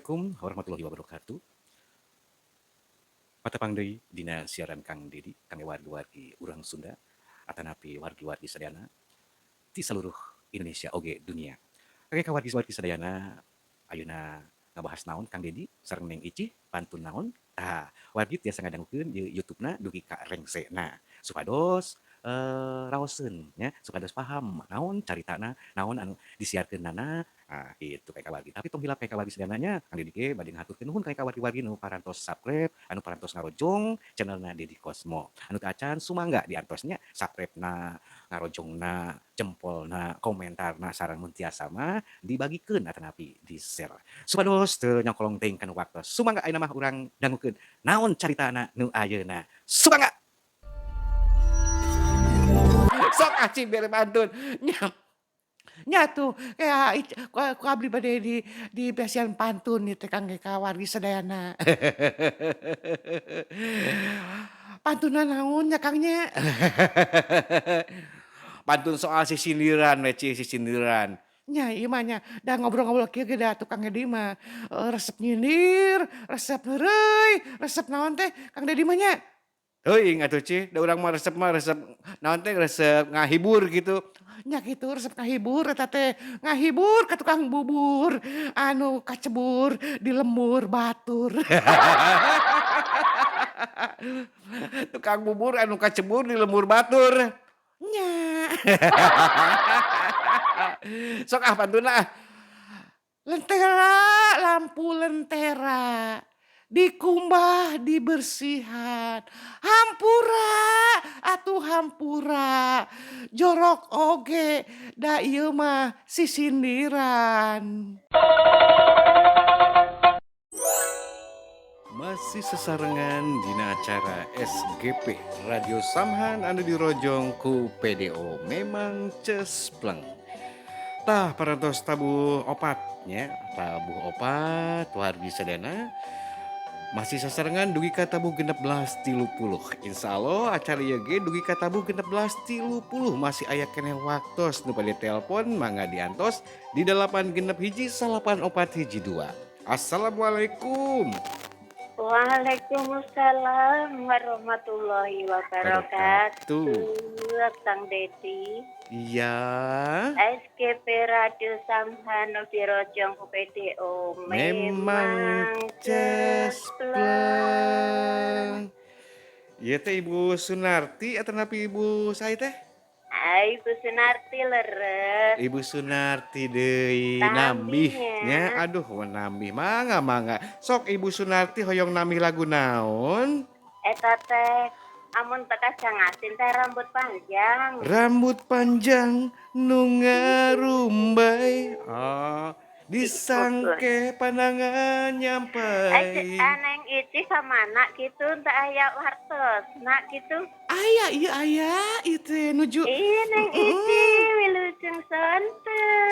Assalamualaikum warahmatullahi wabarakatuh. Patepang deui dina siaran Kang Dedi, kangge wargi-wargi urang Sunda, atanapi wargi-wargi sadayana ti seluruh Indonesia oge dunia. Kangge ka wargi-wargi sadayana ayeuna ngabahas naon Kang Dedi sareng Neng Ici pantun naon? Wargi tiasa ngadangukeun di YouTube-na dugi ka rengsena supados raoseun nya, supados paham naon caritana, naon anu disiarkeunana. Kitu kayak wargi. Tapi tong hilap kayak wargi sedananya, Kang Dedi ge bade ngaturkeun nuhun ka wargi-wargi nu parantos subscribe, anu parantos ngarojong channelna Dedi Kosmo. Anu teu acan sumangga diantosnya subscribe-na, ngarojongna, jempolna, komentarna sareng mun tiasa mah dibagikeun atanapi di-share. Supados teu nyongkolong teuing kana waktos. Sumangga ayeuna mah urang dangukeun naon caritana nu ayeuna. Sumangga. Sok aci bere pantun. Nya tuh kayak ku abdi bade di basian pantun ieu teh kangge ka wargi sadayana. Pantunna naon nya Kang nya? Pantun soal sisindiran we Ci, sisindiran. Nya ieu mah nya da ngobrol-ngobrol kieu ge da tukang Dedi mah, resep nyindir, resep heureuy, resep naon teh Kang Dedi mah nya? Teuing atuh Ci, da urang mah resep naon teh, resep ngahibur gitu. Nya kitu resep ngahibur eta teh, ngahibur ka tukang bubur, anu kacebur di lembur batur. Tukang bubur anu kacebur di lembur batur. Nya. Sok pantunna ah. Lentera, lampu lentera, dikumbah dibersihan, hampura atuh hampura, jorok oge da ieu mah sisindiran. Masih sesarengan dina acara SGP Radio Samhan anu dirojong ku PDO memang cespleng. Tah parantos tabuh opatnya, tabuh opat wargi sadana masih sesarengan dugi ka tabuh 16.30. Insyaallah acara ieu ge dugi ka tabuh 16.30 masih aya keneh waktos nu bade telepon mangga diantos di 861 98412. Assalamualaikum. Waalaikumsalam warahmatullahi Wabarakatuh. wabarakatuh. Kang Dedi, Iya. SGP Radio Samhan dirojong ku PDO Memang cespleng. Ieu teh Ibu Sunarti atanapi Ibu sae teh? Ibu Sunarti leres. Ibu Sunarti deui nambih nya. Tambinya. Aduh nambih mangga. Sok Ibu Sunarti hoyong nambih lagu naon? Eta teh amun teu kacangasin teh rambut panjang. Rambut panjang nu ngarumbai. Oh, disangke pandangan nyampai. Neng Ici kamana kitu teu aya wartosna kitu. Aya ieu aya ieu teh nuju Iya Neng Ici wilujeng sonten.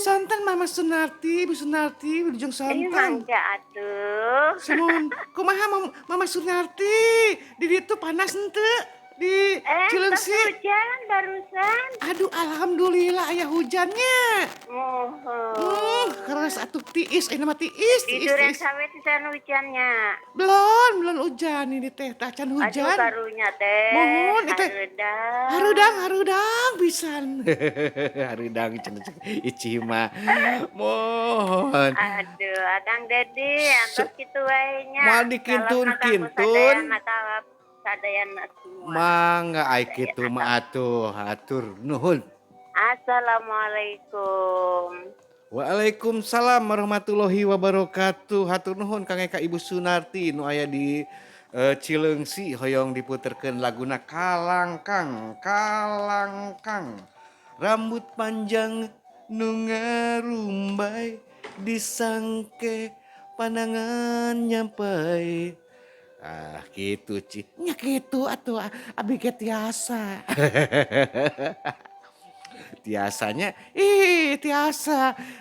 sonten Mama Sunarti, Ibu Sunarti wilujeng Ih sonten. mangga atuh. Samun kumaha Mama Sunarti di ditu panas henteu di Tos Cileungsi? hujan barusan. Aduh alhamdulillah aya hujannya. Muhun. Keras atuh tiis, ini mah tiis. Di Duren Sawit pisan hujannya. Belum hujan ini teh, tacan Aduh hujan. karunya teh. Mohon itu harudang pisan. Harudang cenah Ici mah. Mohon. Aduh, Akang Dedi antos kitu wae nya. Moal dikintun-kintun. Sadayana semua. Mangga ai kitu mah atuh, hatur nuhun. Assalamualaikum. Waalaikumsalam warahmatullahi wabarakatuh. Hatur nuhun Kang Eka Ibu Sunarti nu aya di Cileungsi hoyong diputerkeun laguna Kalangkang. Rambut panjang nu ngarumbai disangke pandangan nyampai. Gitu Ci. Nya kitu atuh abi ge tiasa. Tiasanya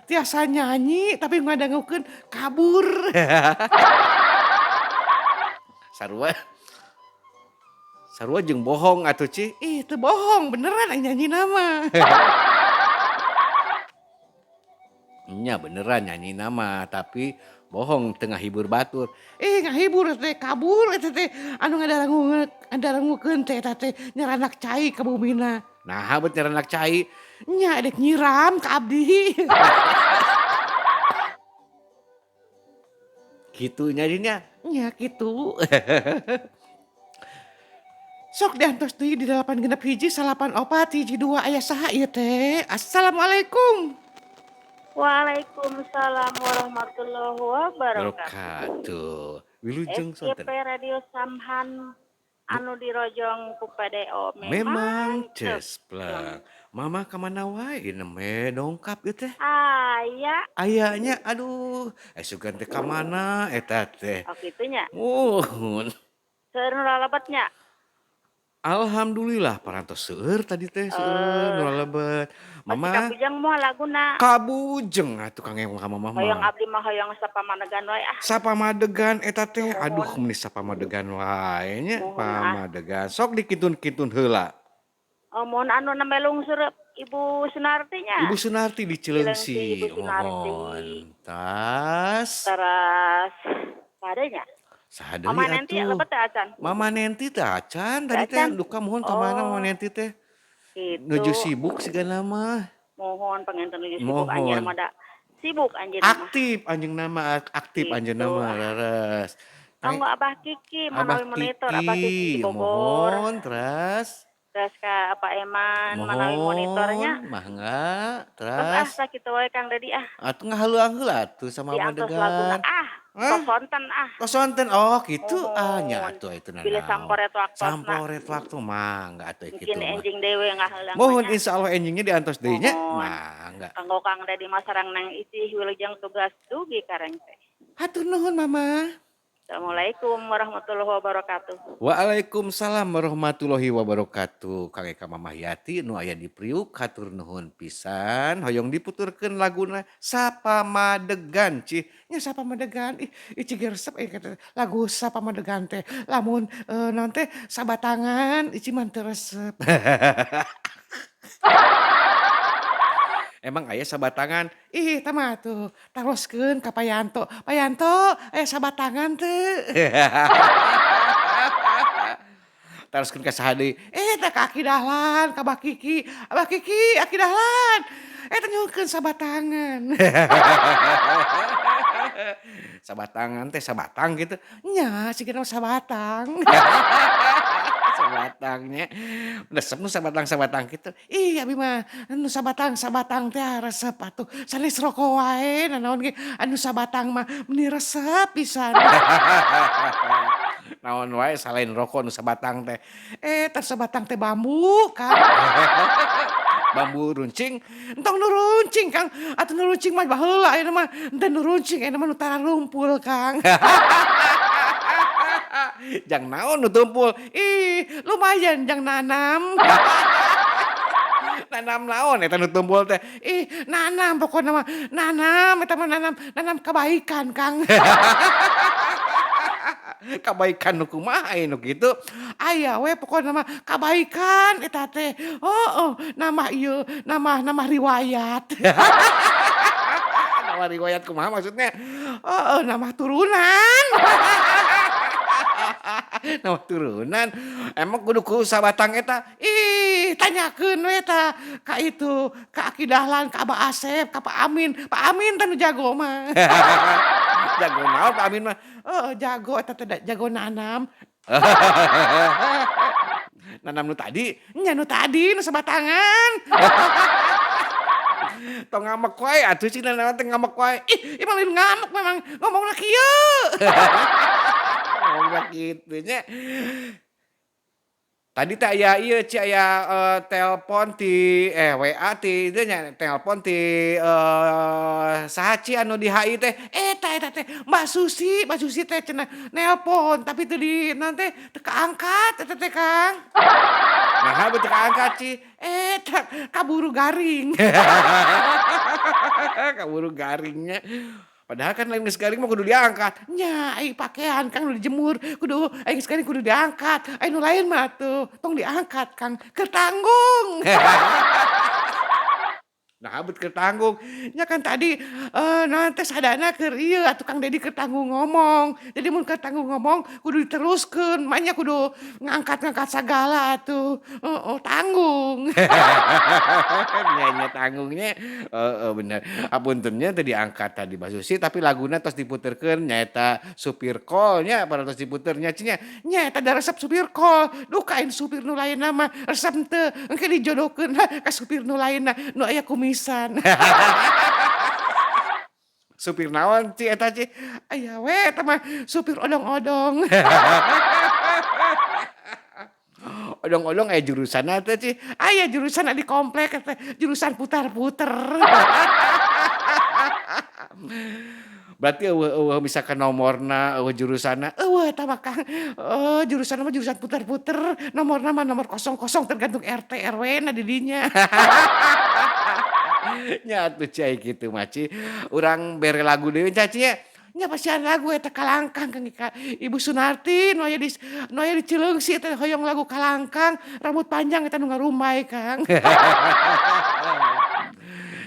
tiasa nyanyi tapi ngadangukeun kabur. sarua jeung bohong atuh Ci. Teu bohong beneran nyanyi nama. Nya beneran nyanyi nama tapi bohong teu ngahibur batur. Ngahibur teh kabur eta teh anu ngadarangukeun teh eta teh nyeranak cai ka bumina. Naha bet nyeranak cai? Nya dek nyiram ka abdi. Kitu nya dinya. Nya kitu. Sok diantos deui di 861 994 aya saha ieu teh? Assalamualaikum. Waalaikumsalam warahmatullahi wabarakatuh. Barakatuh. Wilujeng SGP sonten. Radio Samhan anu dirojong ku PDO Memang cespleng. Mama kemana wae neme dongkap ieu teh? aya Ayanya aduh, sugan teh ka mana eta teh? oh kitunya Muhun. seueur nu lalebetnya. Alhamdulillah parantos seueur tadi teh seueur nu lalebet. Masih Mama kabujang moal laguna. kabujeng atuh Kang Ewang ka mama Hoyong mah. abdi mah hoyong sapamanegan wae ah. Sapamadegan eta teh aduh Mohon. meni sapamadegan wae nya Mohon, pamadegan. Sok dikitun-kitun heula. Mohon anu nembe lungsur Ibu Sunarti nya. Ibu Sunarti di Cileungsi, Cileungsi. Ibu Sunarti. Mohon. Tas. Teras padanya. Saha deui Mama nanti atuh? lebet teh acan. Mama Nenti teh acan tadi teh Acan? duka mohon ka mana Oh. Mama Nenti teh? Gitu. Nuju sibuk sigana mah. Mohon panganten nuju sibuk anjeun Mohon. mah da. Sibuk anjeun mah. Aktif anjeun nama aktif Gitu. anjeun nama leres. Kanggo Abah Kiki Abah manawi monitor Abah Kiki di Kiki, Bogor. mohon teras. Terus ka Pak Eman manawi monitornya. Mangga, Terus teras. sakitu wae Kang Dedi ah. Atuh ngahaluang heula atuh sama Diantos laguna madegan. ah. Hah? Kosonten ah. Kosonten oh gitu Mohon. nya atuh itu Bila samporet waktosna. Samporet waktu mangga atuh kitu Mungkin mah. enjing dewe ngaheula. Mohon insyaallah enjingnya diantos deui nya. Mohon. Mangga. Kanggo Kang Dedi masarang nang isi wilujeng tugas dugi kareng teh. Hatur nuhun Mama. Assalamualaikum warahmatullahi wabarakatuh. Waalaikumsalam warahmatullahi wabarakatuh. Kang Eka Mamah Yati nu aya di Priuk hatur nuhun pisan hoyong diputurkeun laguna Sapamadegan cih. Nya Sapamadegan ih cigi resep kata lagu Sapamadegan teh lamun naon teh sabatangan ici mah teu resep. Emang aya sabatangan? Ih, tah mah tuh taroskeun ka Payanto. Payanto, aya sabatangan teu? Taroskeun ka saha deui? Tah ka Aki Dahlan, ka Abah Kiki. Abah Kiki, Aki Dahlan. Eta nyuhkeun sabatangan. Sabatangan teh sabatang gitu. Nya, sigana sabatang. Sabatangnya resep nu sabatang-sabatang gitu. Ih abi mah anu sabatang-sabatang teh resep atuh sanes rokok wae nanaon ge anu sabatang mah meni resep pisan. Naon wae selain rokok nu sabatang teh. Teh sabatang teh bambu Kang. Bambu runcing, entong nu runcing Kang. Atuh nu runcing mah baheula ayeuna mah henteu nu runcing ayeuna mah nu tara rumpul Kang. Jang naon nu tumpul? Ih, lumayan jang nanam. Nanam naon eta nu tumpul teh? Ih, nanam pokona mah nanam eta mah nanam kebaikan, Kang. Kabaikan nu kumaha nu kitu? Aya we pokona mah kabaikan eta teh. Nama ieu, nama riwayat. Nama riwayat kumaha maksudnya? Nama turunan. Nama turunan emang kudu ku sabatang eta ih tanyakeun we eta ka itu ka Aki Dahlan ka Abah Asep ka Pak Amin teh nu jago mah. Jago naon Pak Amin mah jago eta teh jago nanam. Nanam nu tadi nya nu tadi nu sabatangan. Tong ngamek wae atuh cina naon teh ngamek wae ih imah lain ngamek memang ngomongna kieu. Ngomongna kitu nya. Tadi teh aya ieu ci aya telepon ti WA ti dieu nya telepon ti saha ci anu di HI teh eta teh Mbak Susi teh cenah nelpon tapi teu di naon teh teu kaangkat eta teh Kang. Naha teu kaangkat ci eta kaburu garing. Kaburu garingnya. Padahal kan lain geus garing mah kudu diangkat. Nya ai pakaian Kang nu dijemur kudu ai geus garing kudu diangkat. Ai nu lain mah tuh tong diangkat Kang keur tanggung. Nah, bet keur tanggung. Nya kan tadi, naon teh sadana keur ieu atuh Kang Dedi keur tanggung ngomong. Jadi mun keur tanggung ngomong kudu diteruskeun, makanya kudu ngangkat-ngangkat sagala atuh. Heeh, tanggung. Nya tanggungnya heeh, bener. Hapuntennya teu diangkat tadi Mbak Susi, tapi laguna tos diputerkeun nyaeta Supir Kol nya pada tos diputer nya cenah. Nya eta da resep Supir Kol. Duh kain supir nu lainna mah resep teu, engke dijodohkeun ka supir nu lainna nu aya kumisan. Supir naon ci eta ci? Aya we eta mah supir odong-odong. Odong-odong aya jurusanna teh ci? Aya jurusanna di komplek teh, jurusan putar-puter. Berarti eueuh misalkan nomorna, eueuh jurusanna, eueuh eta mah Kang, jurusanna mah jurusan puter-puter, nomorna mah nomor 00 tergantung RT RW-na di dinya. Nya atuh cai kitu mah ci, urang bere lagu deui nya ci nya. Nya pasian lagu eta Kalangkang Kang Ibu Sunarti nu aya di Cileungsi teh hoyong lagu Kalangkang, rambut panjang eta nu ngarumay Kang.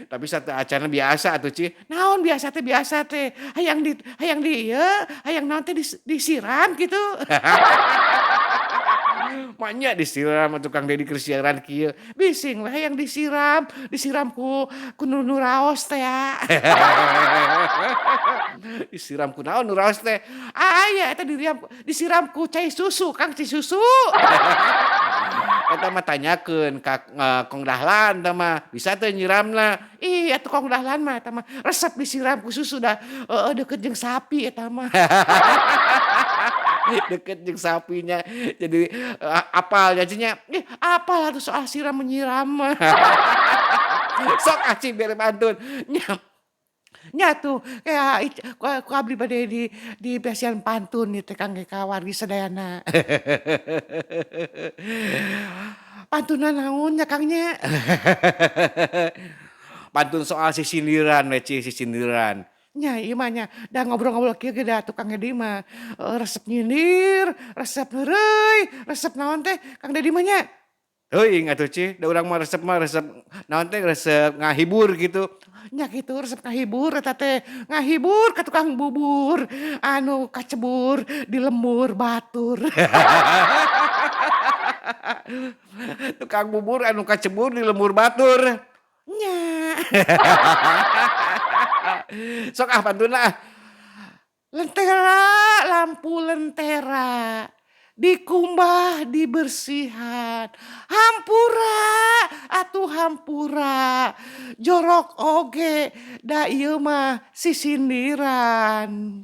Tapi satu acarana biasa atuh Ci. Naon biasa teh? Hayang di ieu, hayang naon teh disiram gitu. Maknya disiram atuh Kang Dedi keur siaran kieu. Bising we hayang disiram ku nu raos teh ya. Disiram ku naon nu raos teh? Aya eta disiram ku cai susu, Kang cai susu. Eta mah tanyakeun ka Kong Dahlan tah mah, bisa teu nyiramna? Ih atuh Kong Dahlan mah eta mah resep disiram ku susu dah deukeut jeung sapi eta mah. Deket jeung sapinya jadi apal nya cenah. Ih apal atuh soal siram menyiram mah. Sok aci bere pantun. Nya tuh ku abdi bade di pasian pantun ieu teh Kang ka wargi sadayana. Pantunan naon nya Kang nya? Pantun soal sisindiran we Ci, sisindiran. Nya ieu mah nya da ngobrol-ngobrol kieu ge da tukang Dedi mah resep nyindir, resep heureuy, resep naon teh Kang Dedi mah nya. Teuing atuh Ci, da urang mah resep naon teh resep ngahibur gitu. Nya kitu resep ngahibur eta teh, ngahibur ka tukang bubur, anu kacebur di lembur batur. Tukang bubur anu kacebur di lembur batur. Nya. Sok pantuna ah. Lentera, lampu lentera, dikumbah dibersihan, hampura atuh hampura, jorok oge da ieu mah sisindiran.